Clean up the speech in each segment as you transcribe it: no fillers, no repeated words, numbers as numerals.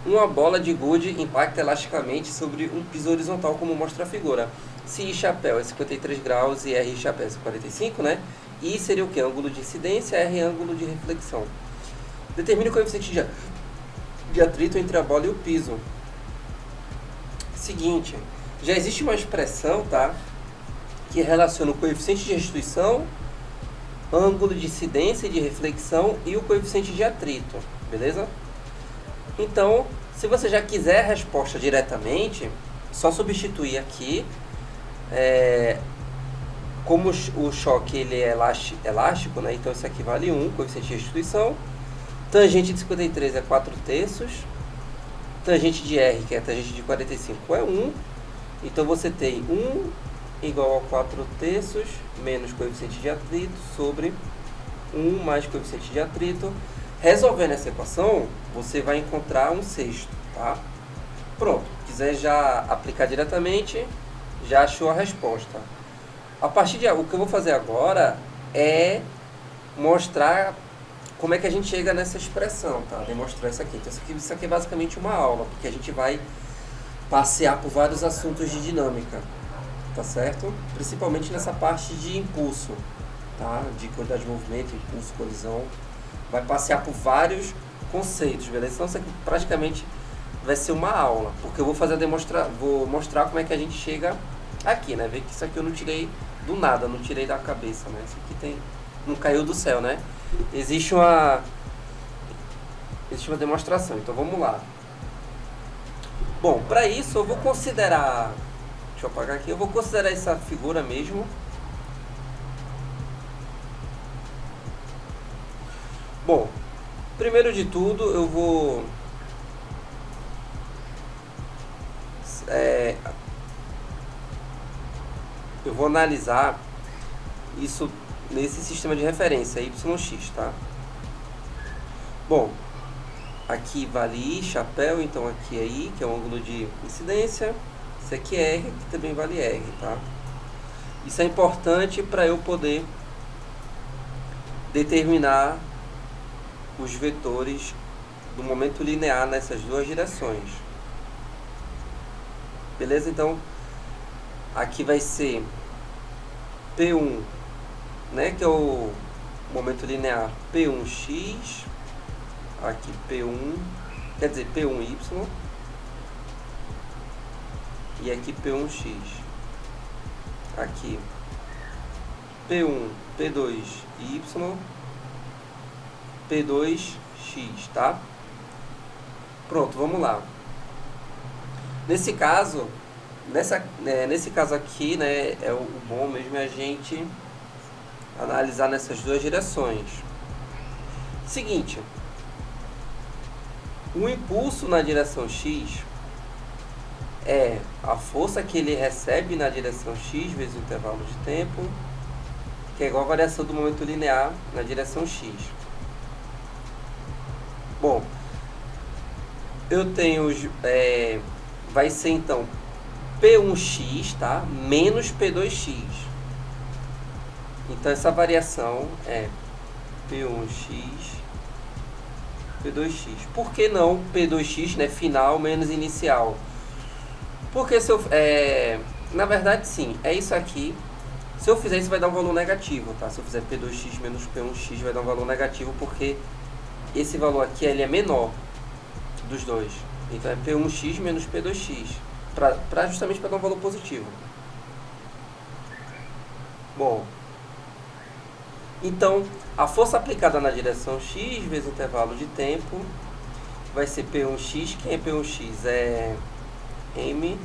Uma bola de gude impacta elasticamente sobre um piso horizontal, como mostra a figura. Se I chapéu é 53 graus e R chapéu é 45, né? I seria o que? Ângulo de incidência, R ângulo de reflexão. Determine o coeficiente de atrito entre a bola e o piso. Seguinte, já existe uma expressão, tá? Que relaciona o coeficiente de restituição, ângulo de incidência e de reflexão e o coeficiente de atrito, beleza? Então, se você já quiser a resposta diretamente, só substituir aqui, como o choque ele é elástico, né? Então isso aqui vale 1, coeficiente de restituição. Tangente de 53 é 4/3. Tangente de R, que é a tangente de 45, é 1. Então você tem 1 igual a 4/3 menos coeficiente de atrito sobre 1 mais coeficiente de atrito. Resolvendo essa equação, você vai encontrar 1/6, tá? Pronto, quiser já aplicar diretamente, já achou a resposta. A partir de o que eu vou fazer agora é mostrar como é que a gente chega nessa expressão, tá? Demonstrar isso aqui. Então isso aqui é basicamente uma aula, porque a gente vai passear por vários assuntos de dinâmica, tá certo? Principalmente nessa parte de impulso, tá? De quantidade de movimento, impulso, colisão. Vai passear por vários conceitos, beleza? Então isso aqui praticamente vai ser uma aula, porque eu vou mostrar como é que a gente chega aqui, né? Ver que isso aqui eu não tirei do nada, não tirei da cabeça, né? Isso aqui não caiu do céu, né? Existe uma demonstração, então vamos lá. Bom, para isso eu vou considerar, deixa eu apagar aqui, eu vou considerar essa figura mesmo. Bom, primeiro de tudo eu vou analisar isso nesse sistema de referência, YX, tá? Bom, aqui vale I, chapéu, então aqui é I, que é o ângulo de incidência. Isso aqui é R, que também vale R, tá? Isso é importante para eu poder determinar os vetores do momento linear nessas duas direções. Beleza? Então, aqui vai ser P1, né, que é o momento linear P1x, aqui P1, quer dizer P1y, e aqui P1x, aqui P1, P2y, P2x, tá? Pronto, vamos lá. Nesse caso, nesse caso aqui, né, o bom mesmo é a gente analisar nessas duas direções. Seguinte, o impulso na direção x é a força que ele recebe na direção x vezes o intervalo de tempo, que é igual a variação do momento linear na direção x. Bom, eu tenho, vai ser então P1x, tá? Menos P2x. Então essa variação é P1x, P2x. Por que não P2x, né, final menos inicial? Porque se eu, na verdade sim, é isso aqui. Se eu fizer isso vai dar um valor negativo, tá? Se eu fizer P2x menos P1x vai dar um valor negativo, porque esse valor aqui ele é menor dos dois. Então é P1x menos P2x, justamente para dar um valor positivo. Bom, então a força aplicada na direção x vezes o intervalo de tempo vai ser P1x. Quem é P1x? É M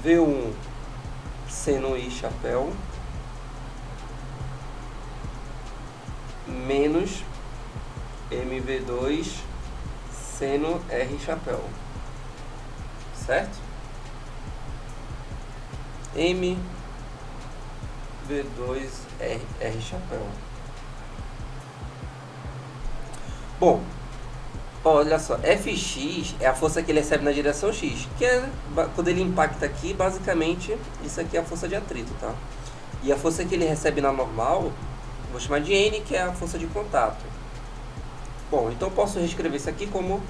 V1 seno I chapéu menos MV2 seno R chapéu, certo? MV2 R chapéu. Bom, olha só, Fx é a força que ele recebe na direção x, que é, quando ele impacta aqui, basicamente, isso aqui é a força de atrito, tá? E a força que ele recebe na normal, vou chamar de N, que é a força de contato. Bom, então eu posso reescrever isso aqui como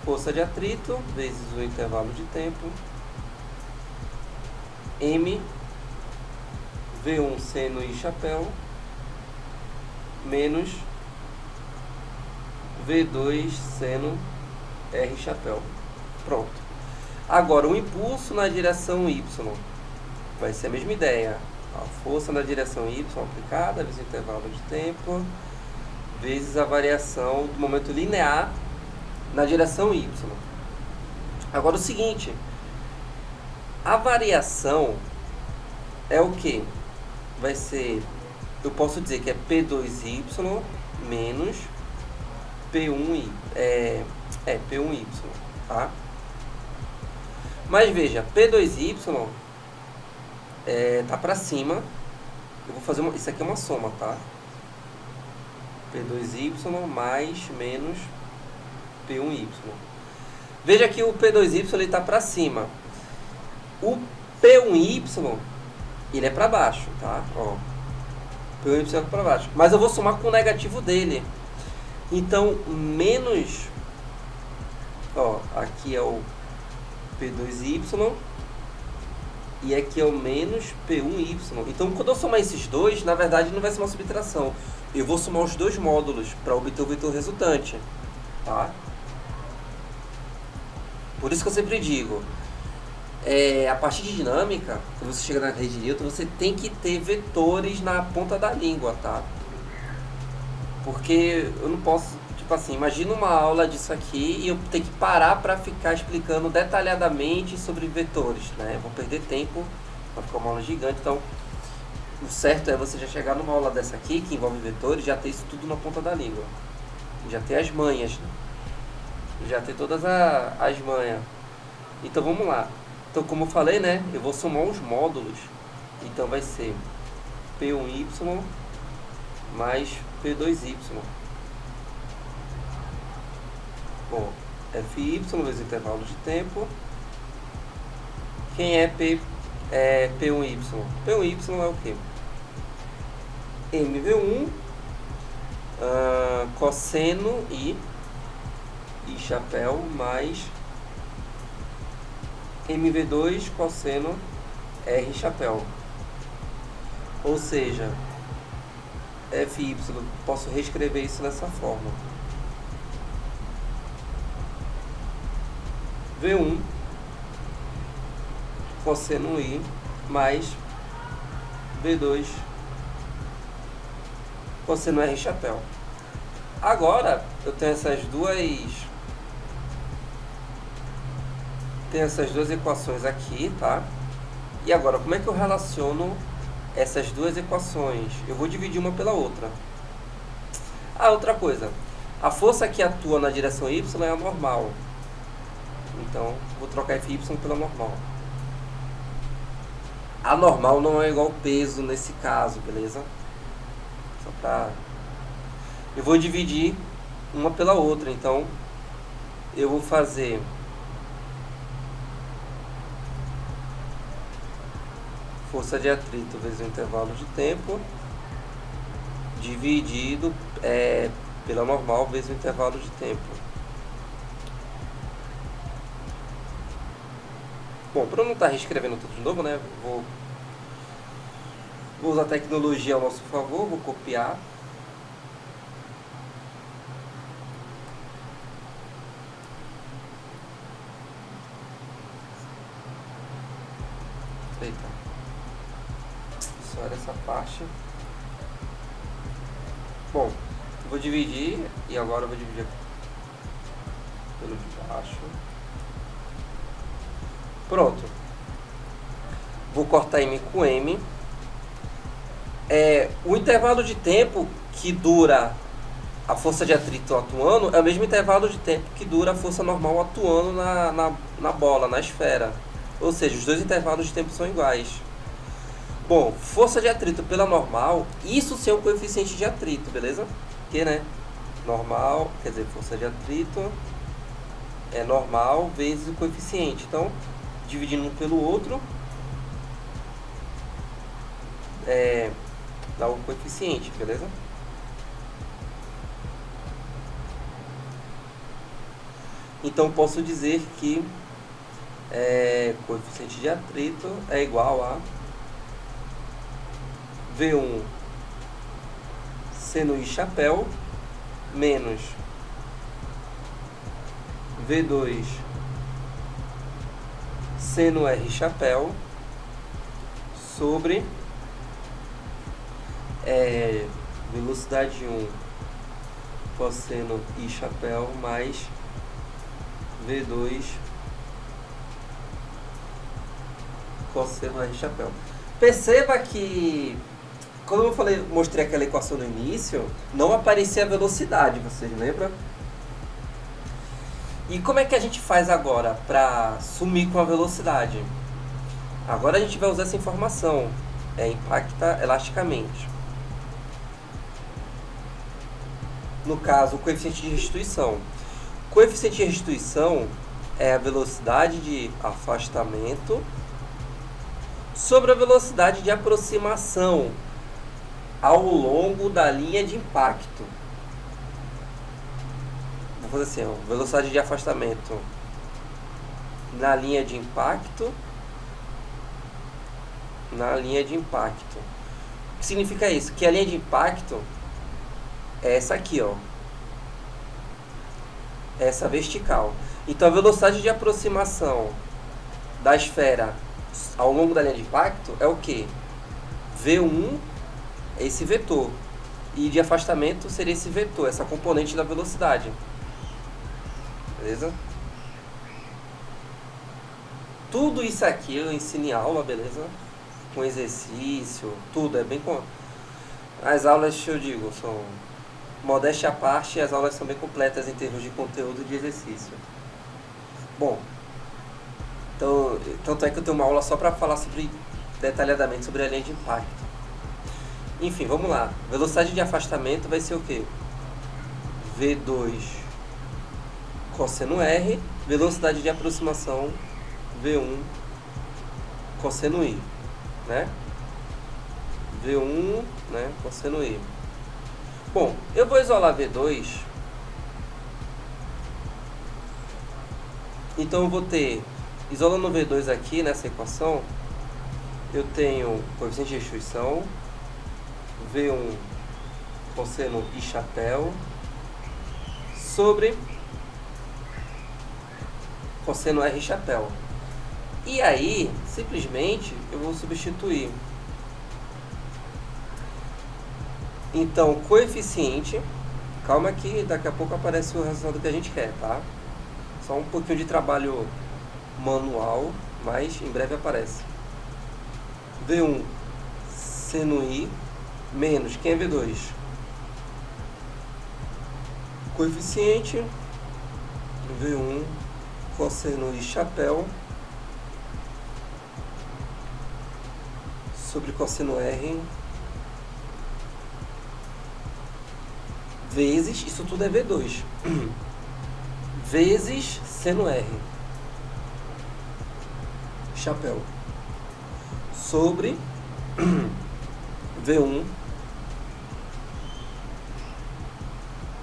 força de atrito vezes o intervalo de tempo M V1 seno I chapéu menos V2 seno R chapéu. Pronto. Agora, o impulso na direção Y vai ser a mesma ideia. A força na direção Y aplicada vezes o intervalo de tempo vezes a variação do momento linear na direção Y. Agora, o seguinte. A variação é o que? Vai ser, eu posso dizer que é P2Y menos P1Y, P1Y, tá? Mas veja, P2Y tá para cima. Eu vou fazer isso aqui é uma soma, tá? P2Y mais menos P1Y. Veja que o P2Y ele tá para cima. O P1Y ele é para baixo, tá? Ó, P1Y é para baixo. Mas eu vou somar com o negativo dele. Então, menos... Ó, aqui é o P2Y e aqui é o menos P1Y. Então, quando eu somar esses dois, na verdade não vai ser uma subtração. Eu vou somar os dois módulos para obter o vetor resultante, tá? Por isso que eu sempre digo... a partir de dinâmica, quando você chega na rede Newton, você tem que ter vetores na ponta da língua, tá? Porque eu não posso, tipo assim, imagina uma aula disso aqui e eu tenho que parar para ficar explicando detalhadamente sobre vetores, né? Eu vou perder tempo, vai ficar uma aula gigante. Então, o certo é você já chegar numa aula dessa aqui, que envolve vetores, já ter isso tudo na ponta da língua. Já ter as manhas, né? Já ter todas as manhas. Então, vamos lá. Então, como eu falei, né, eu vou somar os módulos. Então, vai ser P1Y mais P2Y. Bom, FY vezes intervalo de tempo. Quem é P1Y? P1Y é o quê? MV1 cosseno I chapéu mais MV2 cosseno R chapéu. Ou seja, FY, posso reescrever isso dessa forma. V1 cosseno I mais V2 cosseno R chapéu. Agora, eu tenho essas duas equações aqui, tá? E agora, como é que eu relaciono essas duas equações? Eu vou dividir uma pela outra. Ah, outra coisa. A força que atua na direção Y é a normal. Então, vou trocar FY pela normal. A normal não é igual ao peso nesse caso, beleza? Só pra... Eu vou dividir uma pela outra. Então, eu vou fazer... força de atrito vezes o intervalo de tempo dividido pela normal vezes o intervalo de tempo. Bom, para eu não estar reescrevendo tudo de novo, né, vou usar a tecnologia ao nosso favor, vou copiar. Eita. Só era essa parte. Bom, vou dividir e agora eu vou dividir pelo de baixo. Pronto. Vou cortar M com M. O intervalo de tempo que dura a força de atrito atuando é o mesmo intervalo de tempo que dura a força normal atuando na bola, na esfera. Ou seja, os dois intervalos de tempo são iguais. Bom, força de atrito pela normal, isso sem o coeficiente de atrito, beleza? Porque, né, normal, quer dizer, força de atrito é normal vezes o coeficiente. Então, dividindo um pelo outro, dá o coeficiente, beleza? Então posso dizer que coeficiente de atrito é igual a V1 seno I chapéu menos V2 seno R chapéu sobre velocidade 1 cosseno I chapéu mais V2 cosseno R chapéu. Perceba que quando eu mostrei aquela equação no início, não aparecia a velocidade, vocês lembram? E como é que a gente faz agora para sumir com a velocidade? Agora a gente vai usar essa informação, impacta elasticamente. No caso, o coeficiente de restituição. O coeficiente de restituição é a velocidade de afastamento sobre a velocidade de aproximação ao longo da linha de impacto. Vou fazer assim, ó, velocidade de afastamento na linha de impacto. Na linha de impacto. O que significa isso? Que a linha de impacto é essa aqui, ó. Essa vertical. Então a velocidade de aproximação da esfera ao longo da linha de impacto é o que? V1 é esse vetor. E de afastamento seria esse vetor, essa componente da velocidade. Beleza? Tudo isso aqui eu ensino em aula, beleza? Com exercício, tudo, é bem com... As aulas, eu digo, são... Modéstia à parte, as aulas são bem completas em termos de conteúdo e de exercício. Bom, então, tanto é que eu tenho uma aula só para falar detalhadamente sobre a linha de impacto. Enfim, vamos lá. Velocidade de afastamento vai ser o quê? V2 cosseno R, velocidade de aproximação V1 cosseno I, né? V1, né, cosseno I. Bom, eu vou isolar V2. Então eu vou ter, isolando V2 aqui nessa equação, eu tenho coeficiente de restituição, V1 cosseno I chapéu, sobre cosseno R chapéu. E aí, simplesmente, eu vou substituir. Então, coeficiente, calma que daqui a pouco aparece o resultado que a gente quer, tá? Só um pouquinho de trabalho manual, mas em breve aparece. V1 seno I menos, quem é V2? Coeficiente, V1 cosseno I chapéu sobre cosseno R vezes, isso tudo é V2, vezes seno R chapéu sobre V1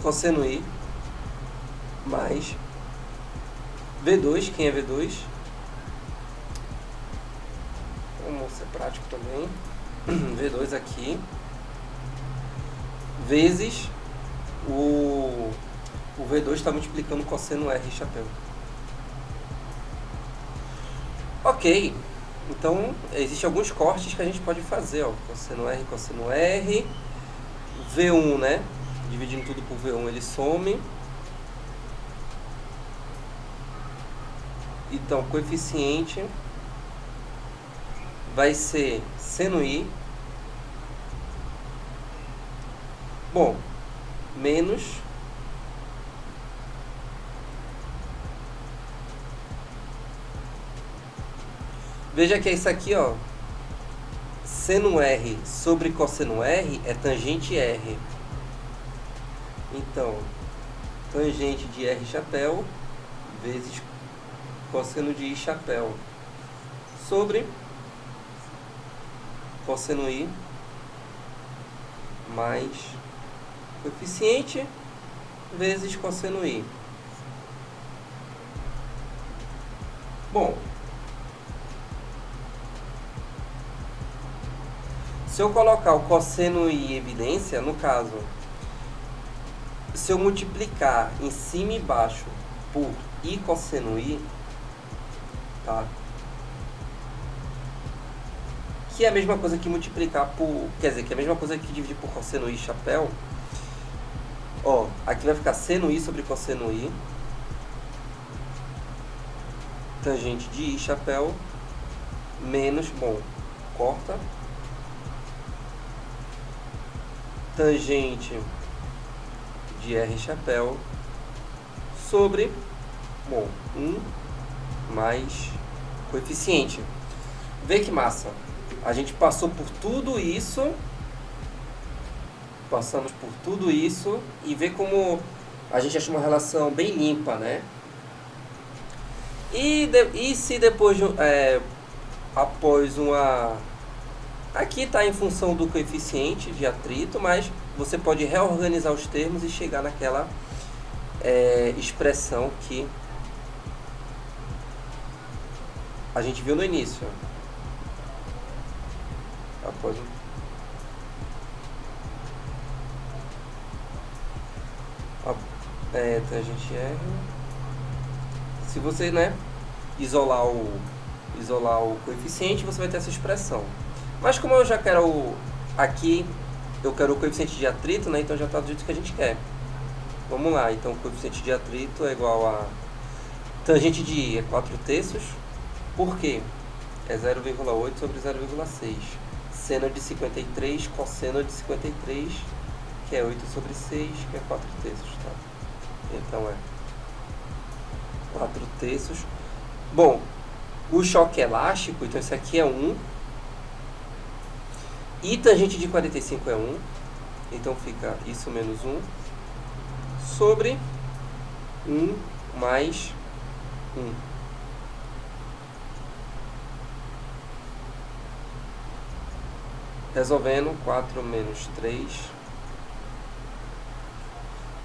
cosseno I mais V2, quem é V2? Vamos ser prático também. V2 aqui vezes o V2 está multiplicando cosseno R chapéu. Ok, então existem alguns cortes que a gente pode fazer, ó, cosseno R, V1, né? Dividindo tudo por V1 ele some. Então, coeficiente vai ser seno I, bom, menos veja que é isso aqui, ó, seno R sobre cosseno R é tangente R. Então, tangente de R chapéu vezes cosseno de I chapéu sobre cosseno I mais coeficiente vezes cosseno I. Bom, se eu colocar o cosseno em evidência, no caso, se eu multiplicar em cima e baixo por I cosseno I, tá? Que é a mesma coisa que multiplicar por... Quer dizer, que é a mesma coisa que dividir por cosseno I chapéu. Ó, aqui vai ficar seno I sobre cosseno I. Tangente de I chapéu menos, bom, corta. Tangente de R chapéu sobre, bom, 1 mais coeficiente. Vê que massa. A gente passou por tudo isso. Passamos por tudo isso e vê como a gente acha uma relação bem limpa, né? E se depois, após uma... Aqui está em função do coeficiente de atrito, mas você pode reorganizar os termos e chegar naquela expressão que a gente viu no início. Após tangente R. Se você, né, isolar o coeficiente, você vai ter essa expressão. Mas como eu já quero aqui, eu quero o coeficiente de atrito, né, então já está do jeito que a gente quer. Vamos lá, então o coeficiente de atrito é igual a tangente de I é 4/3. Por quê? É 0,8 sobre 0,6. Seno de 53, cosseno de 53, que é 8 sobre 6, que é 4/3, tá? Então é 4/3. Bom, o choque elástico, então esse aqui é 1. E tangente de 45 é 1. Então fica isso menos 1 sobre 1 mais 1. Resolvendo, 4 menos 3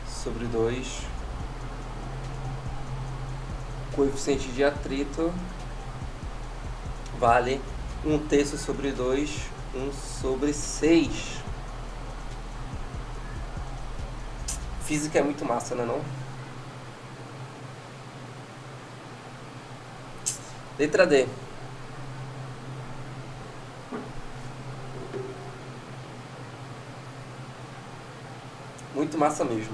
sobre 2. Coeficiente de atrito vale 1/3 sobre 2, 1 sobre 6. Física é muito massa, né, não? Letra D. Muito massa mesmo.